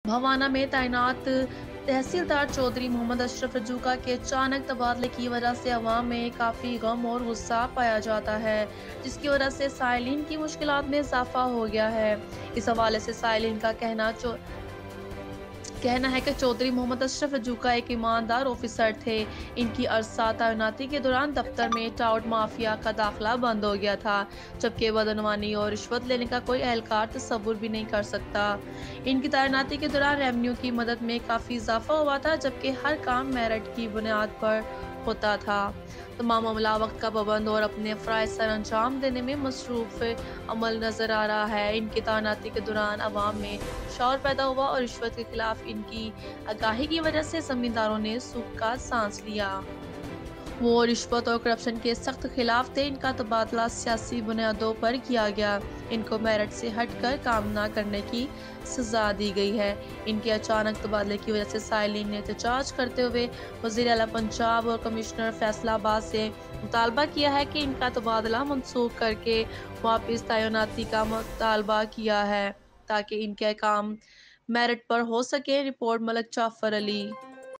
भवाना में तैनात तहसीलदार चौधरी मोहम्मद अशरफ रजूका के अचानक तबादले की वजह से अवाम में काफ़ी गम और गुस्सा पाया जाता है, जिसकी वजह से साइलिन की मुश्किलात में इजाफा हो गया है। इस हवाले से साइलिन का कहना है कि चौधरी मोहम्मद अशरफ रजूका एक ईमानदार ऑफिसर थे। इनकी अरसा तैनाती के दौरान दफ्तर में टाउट माफिया का दाखिला बंद हो गया था, जबकि बदनवानी और रिश्वत लेने का कोई एहलकार तस्वुर भी नहीं कर सकता। इनकी तैनाती के दौरान रेवेन्यू की मदद में काफ़ी इजाफा हुआ था, जबकि हर काम मेरिट की बुनियाद पर होता था। तमाम मामला वक्त का पाबंद और अपने फ़राइज़ सर अंजाम देने में मसरूफ़ अमल नज़र आ रहा है। इनकी तैनाती के दौरान अवाम में शौर पैदा हुआ और रिश्वत के खिलाफ इनकी आगाही की वजह से ज़मींदारों ने सुख का सांस लिया। वो रिश्वत और करप्शन के सख्त खिलाफ थे। इनका तबादला सियासी बुनियादों पर किया गया। इनको मेरिट से हटकर काम न करने की सजा दी गई है। इनके अचानक तबादले की वजह से साइलिन ने एहतजाज करते हुए वज़ीर आला पंजाब और कमिश्नर फैसलाबाद से मुतालबा किया है कि इनका तबादला मनसूख करके वापस तैनाती का मुतालबा किया है, ताकि इनके काम मेरिट पर हो सके। रिपोर्ट मलक जाफर अली।